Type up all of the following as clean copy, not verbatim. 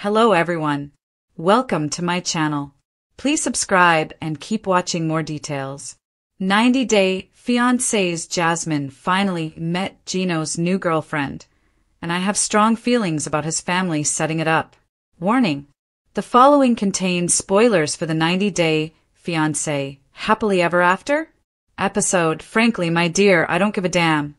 Hello everyone. Welcome to my channel. Please subscribe and keep watching more details. 90-Day Fiancé's Jasmine finally met Gino's new girlfriend, and I have strong feelings about his family setting it up. Warning: the following contains spoilers for the 90-Day Fiancé Happily Ever After episode. Frankly, my dear, I don't give a damn.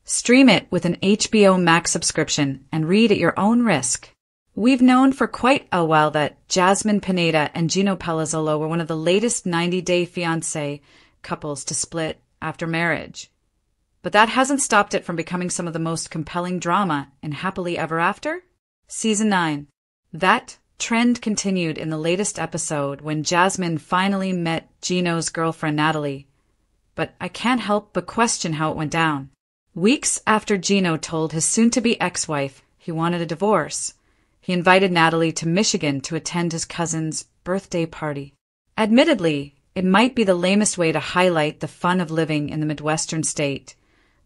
Stream it with an HBO Max subscription and read at your own risk. We've known for quite a while that Jasmine Pineda and Gino Palazzolo were one of the latest 90-Day Fiancé couples to split after marriage. But that hasn't stopped it from becoming some of the most compelling drama in Happily Ever After Season 9. That trend continued in the latest episode when Jasmine finally met Gino's girlfriend Natalie. But I can't help but question how it went down. Weeks after Gino told his soon-to-be ex-wife he wanted a divorce, he invited Natalie to Michigan to attend his cousin's birthday party. Admittedly, it might be the lamest way to highlight the fun of living in the Midwestern state,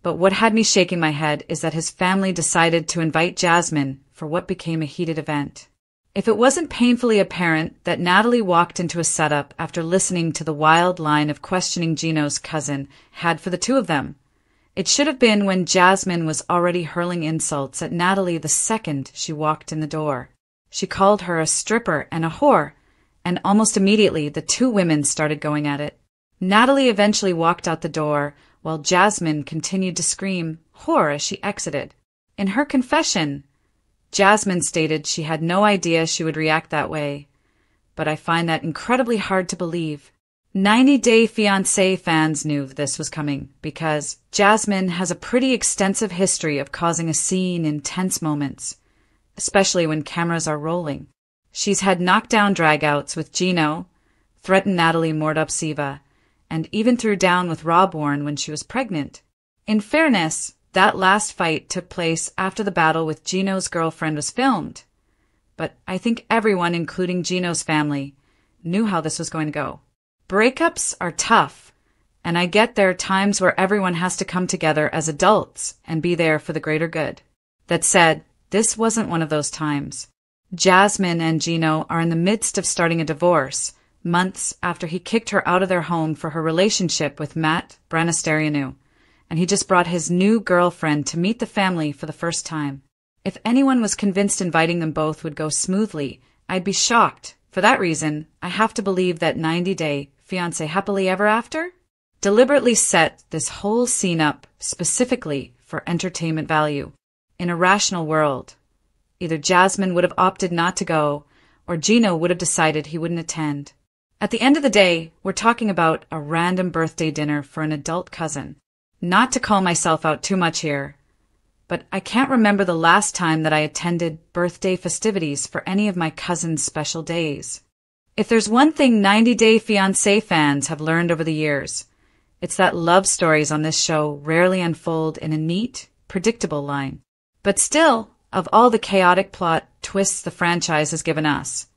but what had me shaking my head is that his family decided to invite Jasmine for what became a heated event. If it wasn't painfully apparent that Natalie walked into a setup after listening to the wild line of questioning Gino's cousin had for the two of them, it should have been when Jasmine was already hurling insults at Natalie the second she walked in the door. She called her a stripper and a whore, and almost immediately the two women started going at it. Natalie eventually walked out the door, while Jasmine continued to scream whore as she exited. In her confession, Jasmine stated she had no idea she would react that way, but I find that incredibly hard to believe. 90-Day Fiancé fans knew this was coming because Jasmine has a pretty extensive history of causing a scene in tense moments, especially when cameras are rolling. She's had knockdown dragouts with Gino, threatened Natalie Mordopsiva, and even threw down with Rob Warren when she was pregnant. In fairness, that last fight took place after the battle with Gino's girlfriend was filmed, but I think everyone, including Gino's family, knew how this was going to go. Breakups are tough, and I get there are times where everyone has to come together as adults and be there for the greater good. That said, this wasn't one of those times. Jasmine and Gino are in the midst of starting a divorce, months after he kicked her out of their home for her relationship with Matt Branasterianu, and he just brought his new girlfriend to meet the family for the first time. If anyone was convinced inviting them both would go smoothly, I'd be shocked. For that reason, I have to believe that 90-Day Fiancé Happily Ever After deliberately set this whole scene up specifically for entertainment value. In a rational world, either Jasmine would have opted not to go, or Gino would have decided he wouldn't attend. At the end of the day, we're talking about a random birthday dinner for an adult cousin. Not to call myself out too much here, but I can't remember the last time that I attended birthday festivities for any of my cousin's special days. If there's one thing 90-Day Fiancé fans have learned over the years, it's that love stories on this show rarely unfold in a neat, predictable line. But still, of all the chaotic plot twists the franchise has given us,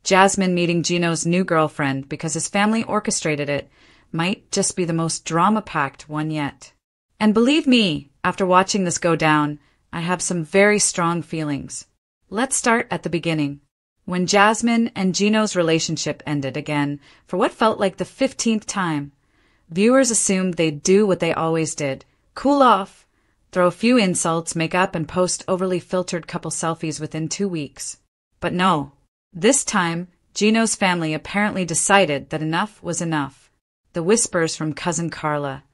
Jasmine meeting Gino's new girlfriend because his family orchestrated it might just be the most drama-packed one yet. And believe me, after watching this go down, I have some very strong feelings. Let's start at the beginning. When Jasmine and Gino's relationship ended again for what felt like the 15th time, viewers assumed they'd do what they always did: cool off, throw a few insults, make up, and post overly filtered couple selfies within 2 weeks. But no. This time, Gino's family apparently decided that enough was enough. The whispers from Cousin Carla,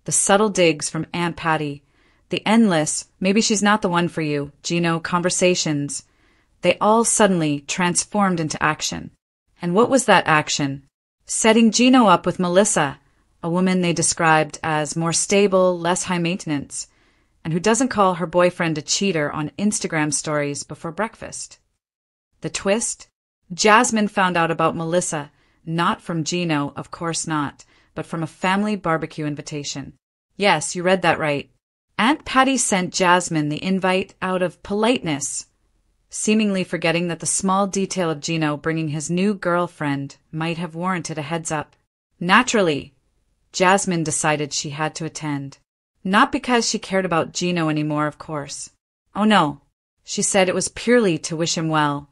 the subtle digs from Aunt Patty, the endless, maybe she's not the one for you, Gino conversations, they all suddenly transformed into action. And what was that action? Setting Gino up with Melissa, a woman they described as more stable, less high maintenance, and who doesn't call her boyfriend a cheater on Instagram stories before breakfast. The twist? Jasmine found out about Melissa, not from Gino, of course not, but from a family barbecue invitation. Yes, you read that right. Aunt Patty sent Jasmine the invite out of politeness, seemingly forgetting that the small detail of Gino bringing his new girlfriend might have warranted a heads-up. Naturally, Jasmine decided she had to attend. Not because she cared about Gino anymore, of course. Oh no, she said it was purely to wish him well,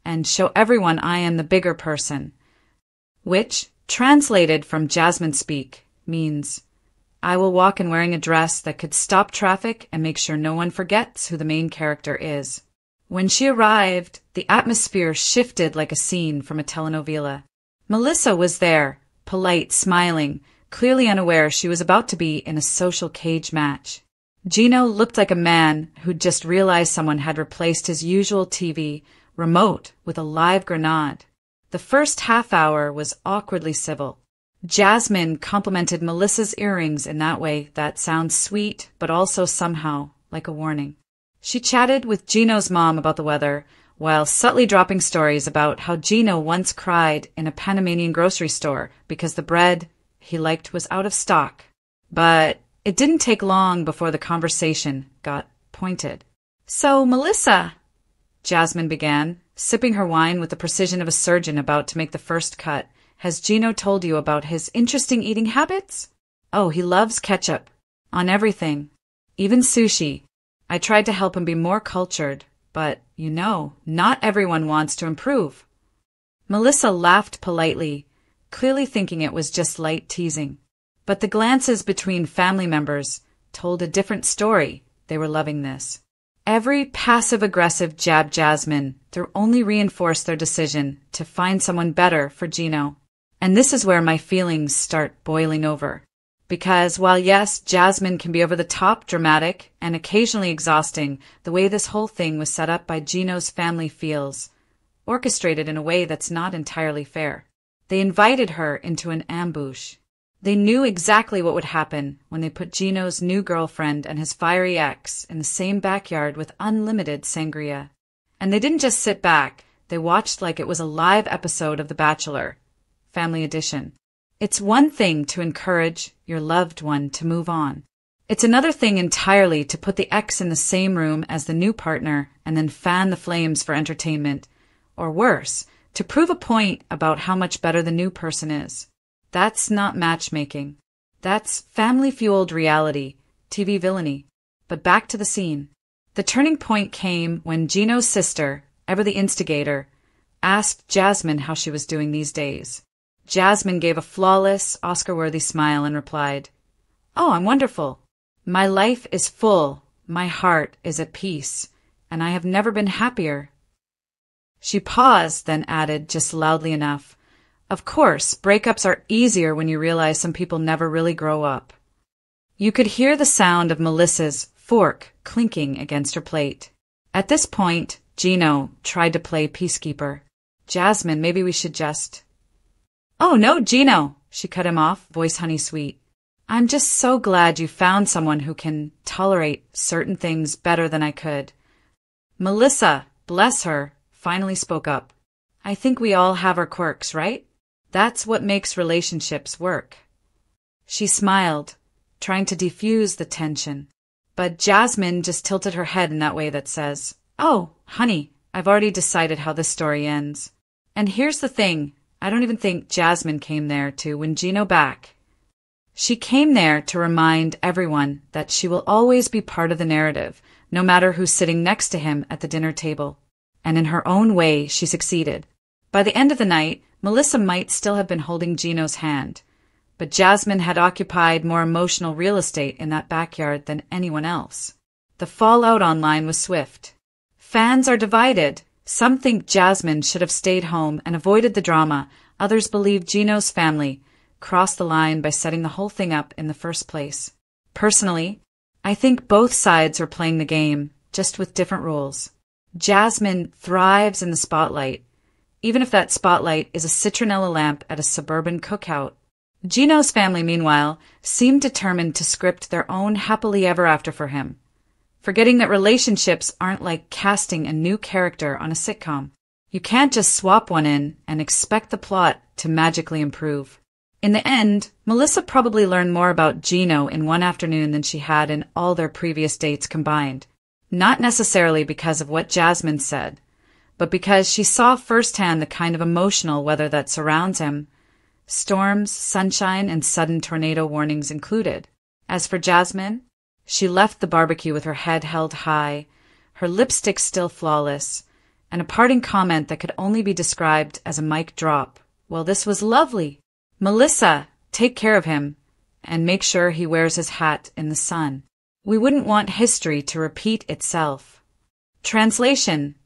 and show everyone I am the bigger person. Which, translated from Jasmine speak, means I will walk in wearing a dress that could stop traffic and make sure no one forgets who the main character is. When she arrived, the atmosphere shifted like a scene from a telenovela. Melissa was there, polite, smiling, clearly unaware she was about to be in a social cage match. Gino looked like a man who'd just realized someone had replaced his usual TV remote with a live grenade. The first half hour was awkwardly civil. Jasmine complimented Melissa's earrings in that way that sounds sweet, but also somehow like a warning. She chatted with Gino's mom about the weather, while subtly dropping stories about how Gino once cried in a Panamanian grocery store because the bread he liked was out of stock. But it didn't take long before the conversation got pointed. "So, Melissa," Jasmine began, sipping her wine with the precision of a surgeon about to make the first cut, "has Gino told you about his interesting eating habits?" "Oh, he loves ketchup. On everything. Even sushi. I tried to help him be more cultured, but, not everyone wants to improve." Melissa laughed politely, clearly thinking it was just light teasing. But the glances between family members told a different story. They were loving this. Every passive-aggressive jab Jasmine through only reinforced their decision to find someone better for Gino. And this is where my feelings start boiling over. Because while yes, Jasmine can be over the top, dramatic, and occasionally exhausting, the way this whole thing was set up by Gino's family feels orchestrated in a way that's not entirely fair. They invited her into an ambush. They knew exactly what would happen when they put Gino's new girlfriend and his fiery ex in the same backyard with unlimited sangria. And they didn't just sit back, they watched like it was a live episode of The Bachelor, Family Edition. It's one thing to encourage your loved one to move on. It's another thing entirely to put the ex in the same room as the new partner and then fan the flames for entertainment, or worse, to prove a point about how much better the new person is. That's not matchmaking. That's family-fueled reality, TV villainy. But back to the scene. The turning point came when Gino's sister, ever the instigator, asked Jasmine how she was doing these days. Jasmine gave a flawless, Oscar-worthy smile and replied, "Oh, I'm wonderful. My life is full, my heart is at peace, and I have never been happier." She paused, then added, just loudly enough, "Of course, breakups are easier when you realize some people never really grow up." You could hear the sound of Melissa's fork clinking against her plate. At this point, Gino tried to play peacekeeper. "Jasmine, maybe we should just—" "Oh, no, Gino," she cut him off, voice honey sweet. "I'm just so glad you found someone who can tolerate certain things better than I could." Melissa, bless her, finally spoke up. "I think we all have our quirks, right? That's what makes relationships work." She smiled, trying to defuse the tension. But Jasmine just tilted her head in that way that says, "Oh, honey, I've already decided how this story ends." And here's the thing, I don't even think Jasmine came there to win Gino back. She came there to remind everyone that she will always be part of the narrative, no matter who's sitting next to him at the dinner table. And in her own way, she succeeded. By the end of the night, Melissa might still have been holding Gino's hand, but Jasmine had occupied more emotional real estate in that backyard than anyone else. The fallout online was swift. Fans are divided. Some think Jasmine should have stayed home and avoided the drama. Others believe Gino's family crossed the line by setting the whole thing up in the first place. Personally, I think both sides were playing the game, just with different rules. Jasmine thrives in the spotlight, even if that spotlight is a citronella lamp at a suburban cookout. Gino's family, meanwhile, seemed determined to script their own happily ever after for him, forgetting that relationships aren't like casting a new character on a sitcom. You can't just swap one in and expect the plot to magically improve. In the end, Melissa probably learned more about Gino in one afternoon than she had in all their previous dates combined. Not necessarily because of what Jasmine said, but because she saw firsthand the kind of emotional weather that surrounds him, storms, sunshine, and sudden tornado warnings included. As for Jasmine, she left the barbecue with her head held high, her lipstick still flawless, and a parting comment that could only be described as a mic drop. Well, this was lovely. Melissa, take care of him, and make sure he wears his hat in the sun. We wouldn't want history to repeat itself. Translation: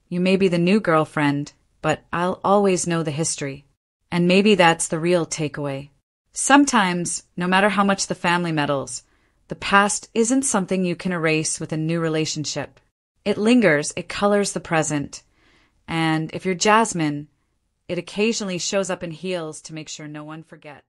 you may be the new girlfriend, but I'll always know the history. And maybe that's the real takeaway. Sometimes, no matter how much the family meddles, the past isn't something you can erase with a new relationship. It lingers, it colors the present. And if you're Jasmine, it occasionally shows up in heels to make sure no one forgets.